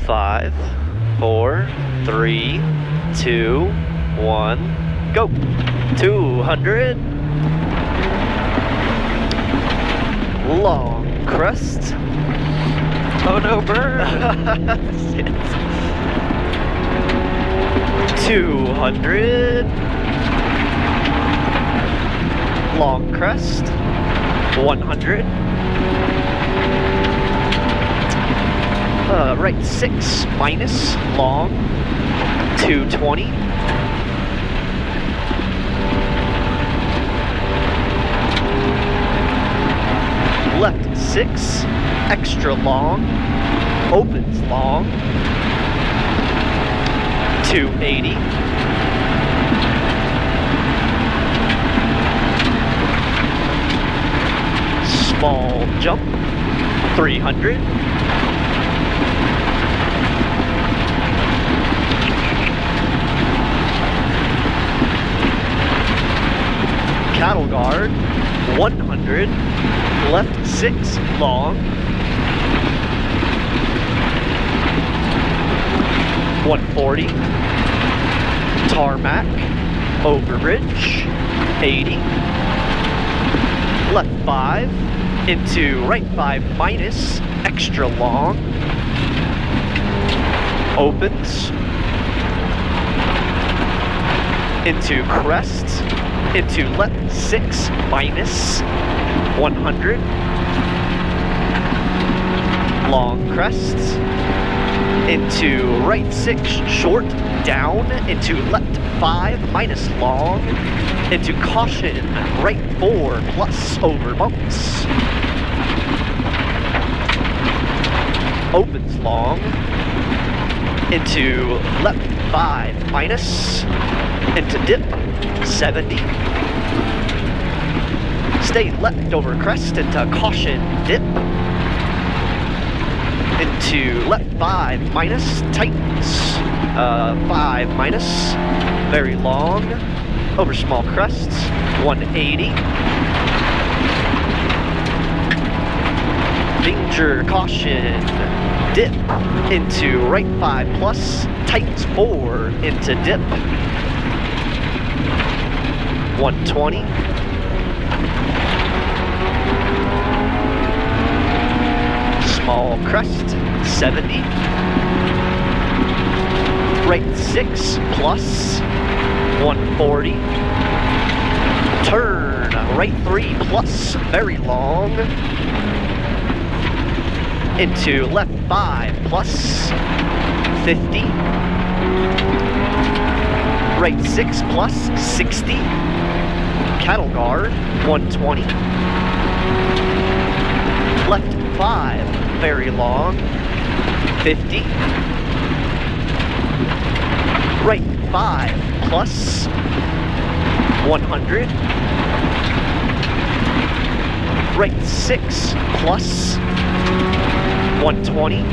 5, 4, 3, 2, 1, go. 200. Long crest. Oh no, burn. 200. Long crest. 100. Right 6 minus long. 220. Left 6 extra long. Opens long. 280. Small jump. 300. Cattle guard. 100. Left 6 long. 140. Tarmac. Overbridge. 80. Left 5 into right 5 minus extra long. Opens. Into crest. Into left 6 minus 100. Long crests. Into right 6 short down. Into left 5 minus long. Into caution right 4 plus over bumps. Opens long. Into left 5 minus. Into dip 70. Stay left over crest into caution dip. Into left 5 minus tightens. 5 minus. Very long. Over small crests. 180. Danger caution dip into right 5 plus. Tightens 4 into dip. 120. Small crest, 70. Right 6 plus, 140. Turn, right 3 plus, very long. Into left 5 plus, 50. Right 6 plus, 60. Cattle guard, 120. Left 5, very long, 50. Right 5 plus, 100. Right 6 plus, 120.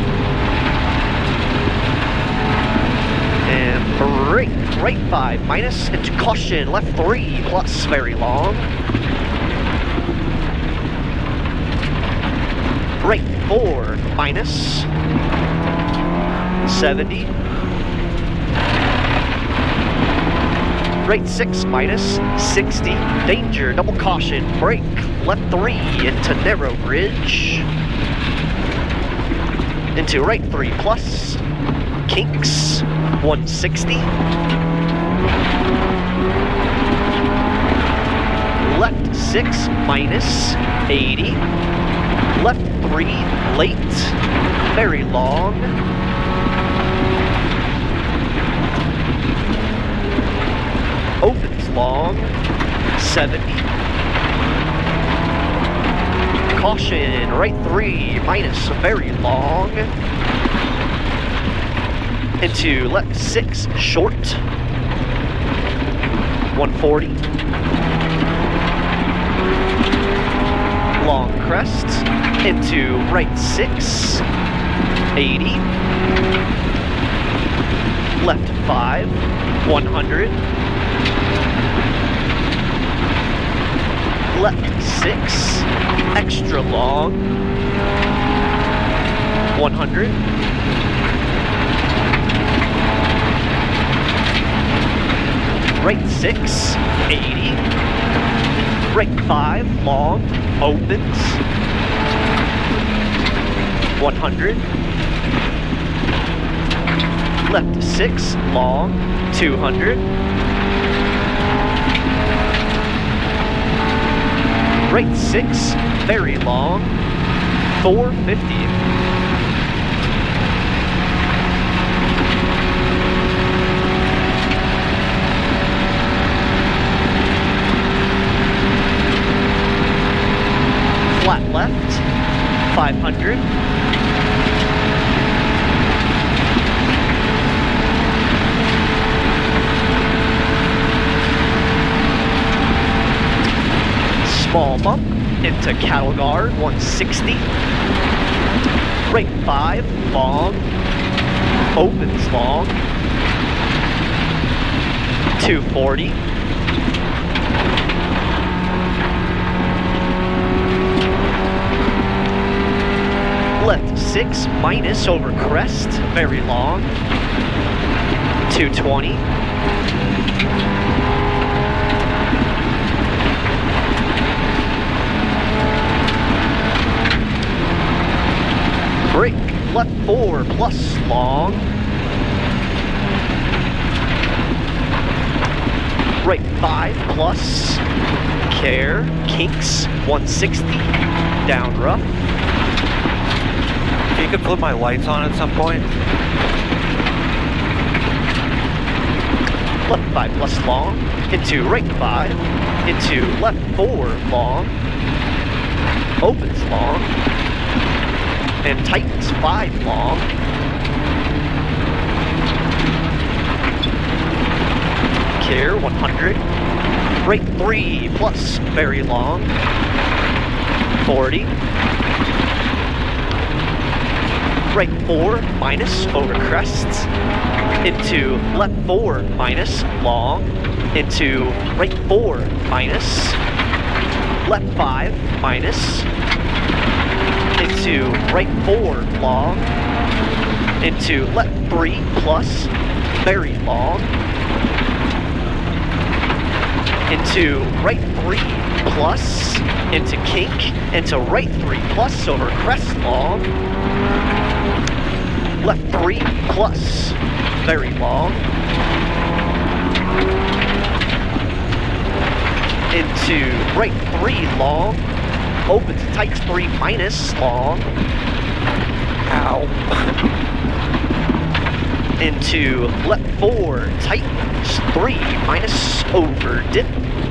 And brake, right 5 minus, into caution, left 3 plus, very long. Right 4 minus, 70. Right 6 minus, 60. Danger, double caution, brake, left 3 into narrow bridge. Into right 3 plus, kinks, 160. Left 6 minus, 80. Left 3 late, very long. Opens long, 70. Caution, right 3 minus, very long. Into left 6 short, 140. Long crest, into right 6, 80. Left 5, 100. Left 6, extra long, 100. Right 6, 80. Right 5, long, opens. 100. Left 6, long, 200. Right 6, very long, 450. Flat left, 500. Small bump into cattle guard, 160. Right 5, long, opens long, 240. Left 6, minus over crest, very long, 220. Brake, left 4 plus long. Right 5 plus. Care, kinks, 160. Down rough. If you could put my lights on at some point. Left 5 plus long. Into right 5. Into left 4 long. Opens long. And tightens 5 long. Care 100. Right 3 plus very long. 40. Right 4 minus over crests. Into left 4 minus long. Into right 4 minus. Left 5 minus. Into right 4 long, into left 3 plus, very long, into right 3 plus, into kink, into right 3 plus over crest long, left 3 plus, very long, into right 3 long, opens tights 3 minus long. Ow. Into left 4 tightens 3 minus over dip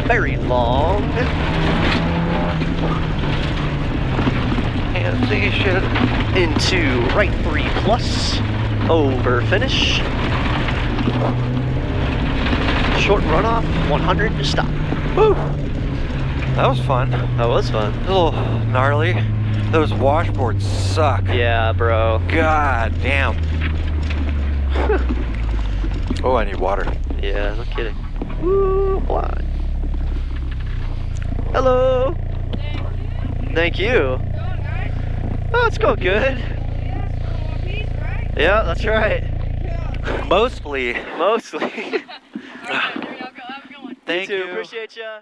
very long. And see shit. Into right 3 plus over finish. Short runoff 100 to stop. Woo! That was fun. That was fun. A little gnarly. Those washboards suck. Yeah, bro. God damn. Oh, I need water. Yeah, no kidding. Woo, blind. Hello. Thank you. Oh, it's going good. Yeah, that's right. Mostly. Mostly. Alright, there y'all go. Have a good one. Thank you. Appreciate ya.